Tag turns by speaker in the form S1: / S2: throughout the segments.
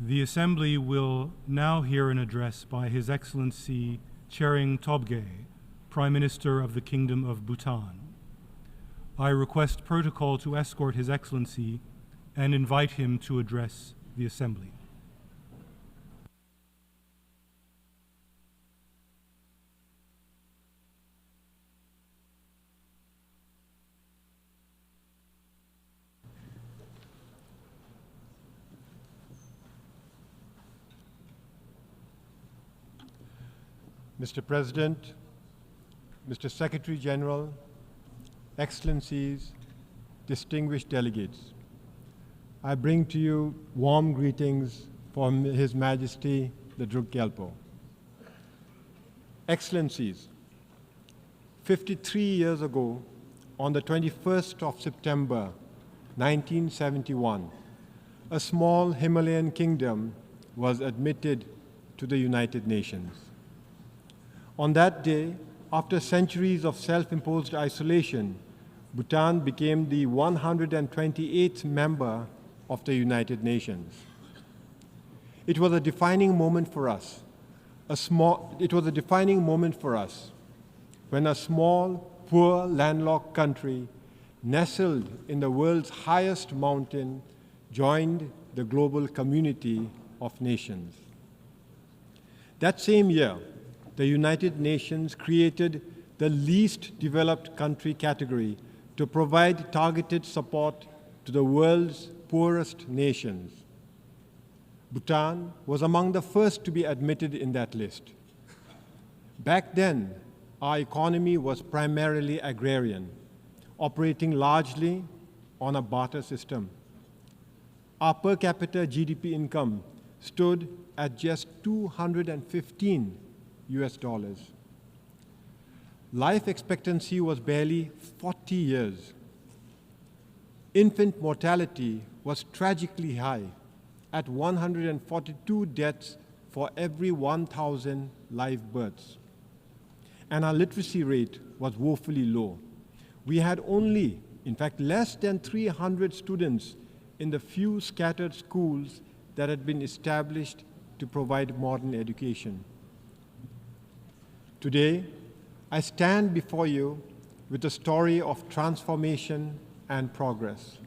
S1: The Assembly will now hear an address by His Excellency Tshering Tobgay, Prime Minister of the Kingdom of Bhutan. I request protocol to escort His Excellency and invite him to address the Assembly.
S2: Mr. President, Mr. Secretary General, Excellencies, distinguished delegates, I bring to you warm greetings from His Majesty the Druk Gyalpo. Excellencies, 53 years ago, on the 21st of September 1971, a small Himalayan kingdom was admitted to the United Nations. On that day, after centuries of self-imposed isolation, Bhutan became the 128th member of the United Nations. It was a defining moment for us. When a small, poor, landlocked country nestled in the world's highest mountain joined the global community of nations. That same year, the United Nations created the least developed country category to provide targeted support to the world's poorest nations. Bhutan was among the first to be admitted in that list. Back then, our economy was primarily agrarian, operating largely on a barter system. Our per capita GDP income stood at just $215 US. Life expectancy was barely 40 years. Infant mortality was tragically high at 142 deaths for every 1,000 live births. And our literacy rate was woefully low. We had only, in fact, less than 300 students in the few scattered schools that had been established to provide modern education. Today, I stand before you with a story of transformation and progress.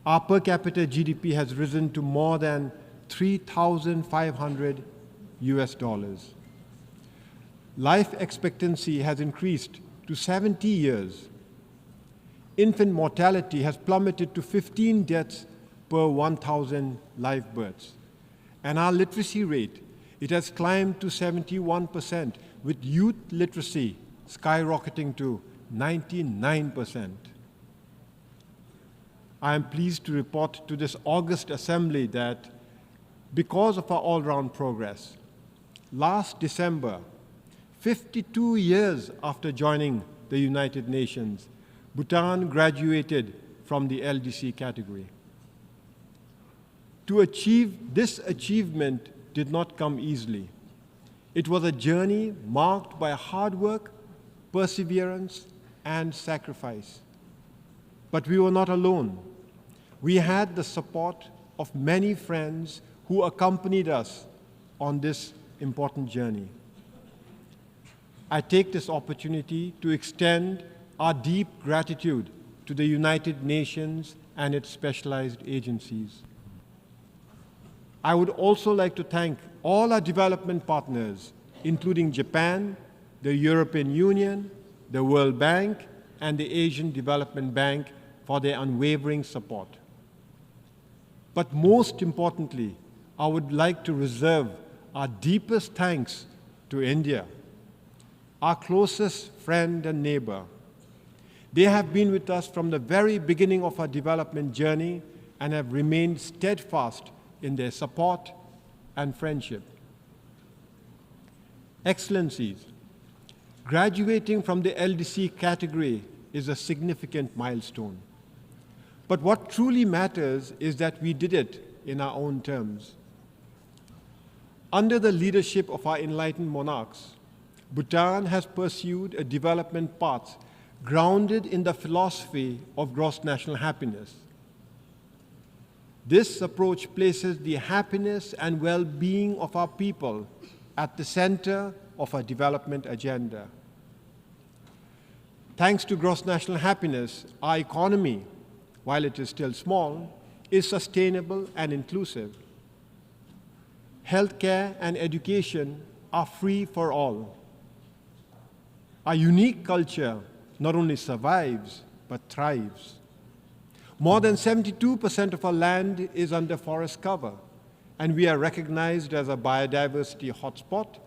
S2: Our per capita GDP has risen to more than $3,500 US. Life expectancy has increased to 70 years. Infant mortality has plummeted to 15 deaths per 1,000 live births. And our literacy rate, it has climbed to 71%, with youth literacy skyrocketing to 99%. I am pleased to report to this august assembly that because of our all-round progress, last December, 52 years after joining the United Nations, Bhutan graduated from the LDC category. To achieve this achievement did not come easily. It was a journey marked by hard work, perseverance, and sacrifice. But we were not alone. We had the support of many friends who accompanied us on this important journey. I take this opportunity to extend our deep gratitude to the United Nations and its specialized agencies. I would also like to thank all our development partners, including Japan, the European Union, the World Bank, and the Asian Development Bank for their unwavering support. But most importantly, I would like to reserve our deepest thanks to India, our closest friend and neighbor. They have been with us from the very beginning of our development journey and have remained steadfast in their support and friendship. Excellencies, graduating from the LDC category is a significant milestone. But what truly matters is that we did it in our own terms. Under the leadership of our enlightened monarchs, Bhutan has pursued a development path grounded in the philosophy of gross national happiness. This approach places the happiness and well-being of our people at the center of our development agenda. Thanks to gross national happiness, our economy, while it is still small, is sustainable and inclusive. Healthcare and education are free for all. Our unique culture not only survives, but thrives. More than 72% of our land is under forest cover, and we are recognized as a biodiversity hotspot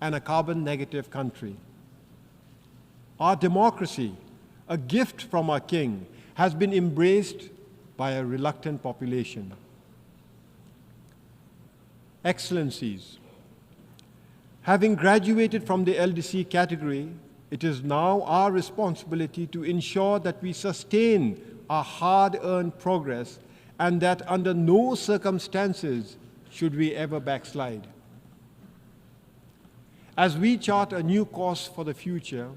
S2: and a carbon-negative country. Our democracy, a gift from our king, has been embraced by a reluctant population. Excellencies, having graduated from the LDC category, it is now our responsibility to ensure that we sustain our hard-earned progress and that under no circumstances should we ever backslide. As we chart a new course for the future,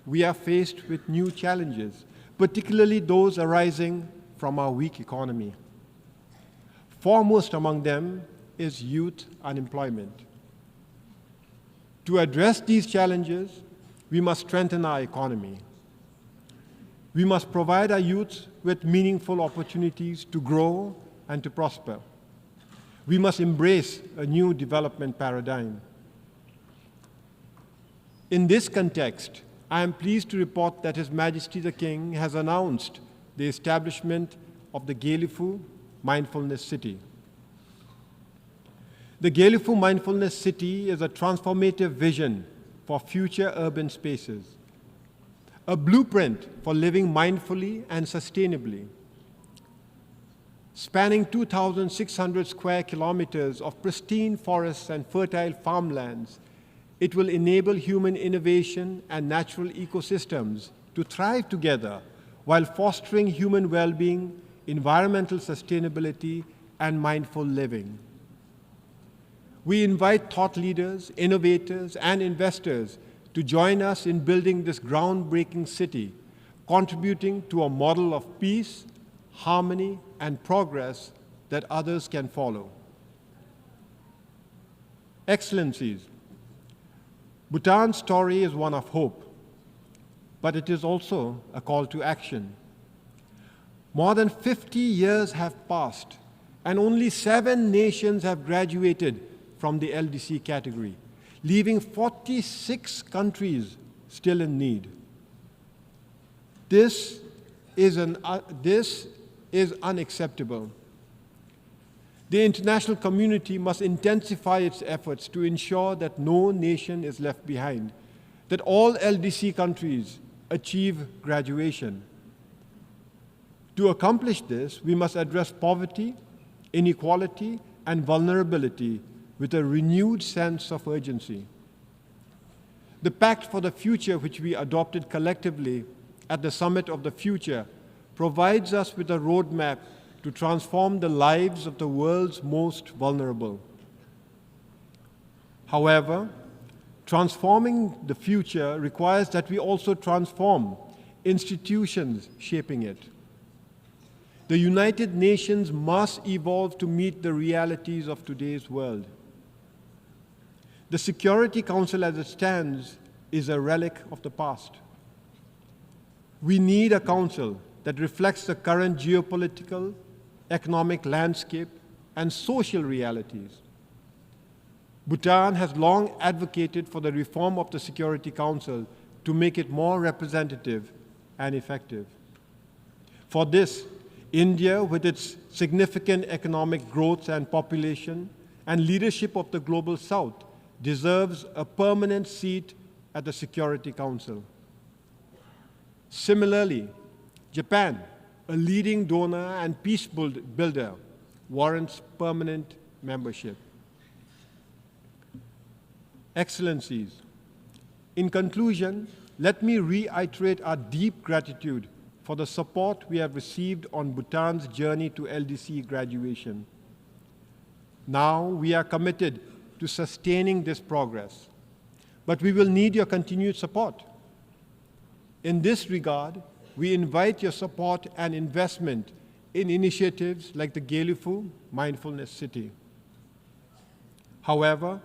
S2: we are faced with new challenges, particularly those arising from our weak economy. Foremost among them is youth unemployment. To address these challenges, we must strengthen our economy. We must provide our youth with meaningful opportunities to grow and to prosper. We must embrace a new development paradigm. In this context, I am pleased to report that His Majesty the King has announced the establishment of the Gaelifu Mindfulness City. The Gaelifu Mindfulness City is a transformative vision for future urban spaces, a blueprint for living mindfully and sustainably. Spanning 2,600 square kilometers of pristine forests and fertile farmlands, it will enable human innovation and natural ecosystems to thrive together while fostering human well-being, environmental sustainability, and mindful living. We invite thought leaders, innovators, and investors to join us in building this groundbreaking city, contributing to a model of peace, harmony, and progress that others can follow. Excellencies, Bhutan's story is one of hope, but it is also a call to action. More than 50 years have passed, and only 7 nations have graduated from the LDC category, leaving 46 countries still in need. This is unacceptable. The international community must intensify its efforts to ensure that no nation is left behind, that all LDC countries achieve graduation. To accomplish this, we must address poverty, inequality, and vulnerability with a renewed sense of urgency. The Pact for the Future, which we adopted collectively at the Summit of the Future, provides us with a roadmap to transform the lives of the world's most vulnerable. However, transforming the future requires that we also transform institutions shaping it. The United Nations must evolve to meet the realities of today's world. The Security Council as it stands is a relic of the past. We need a council that reflects the current geopolitical, economic landscape, and social realities. Bhutan has long advocated for the reform of the Security Council to make it more representative and effective. For this, India, with its significant economic growth and population and leadership of the Global South, deserves a permanent seat at the Security Council. Similarly, Japan, a leading donor and peace builder, warrants permanent membership. Excellencies, in conclusion, let me reiterate our deep gratitude for the support we have received on Bhutan's journey to LDC graduation. Now we are committed to sustaining this progress, but we will need your continued support. In this regard, we invite your support and investment in initiatives like the Gelifu Mindfulness City. However,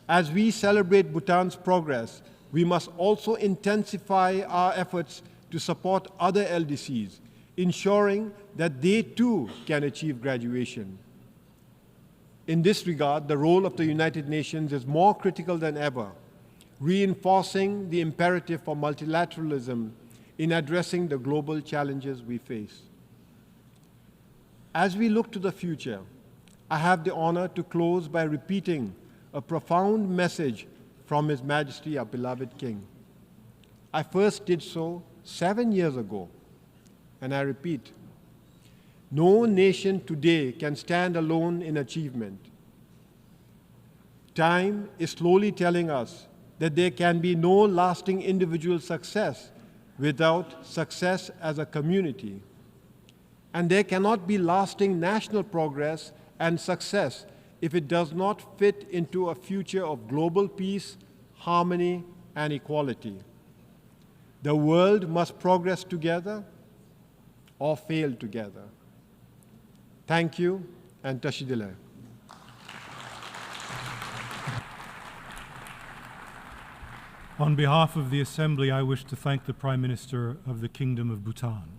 S2: as we celebrate Bhutan's progress, we must also intensify our efforts to support other LDCs, ensuring that they too can achieve graduation. In this regard, the role of the United Nations is more critical than ever, reinforcing the imperative for multilateralism in addressing the global challenges we face. As we look to the future, I have the honor to close by repeating a profound message from His Majesty, our beloved King. I first did so 7 years ago, and I repeat, no nation today can stand alone in achievement. Time is slowly telling us that there can be no lasting individual success without success as a community. And there cannot be lasting national progress and success if it does not fit into a future of global peace, harmony, and equality. The world must progress together or fail together. Thank you, and Tashidile.
S1: On behalf of the Assembly, I wish to thank the Prime Minister of the Kingdom of Bhutan.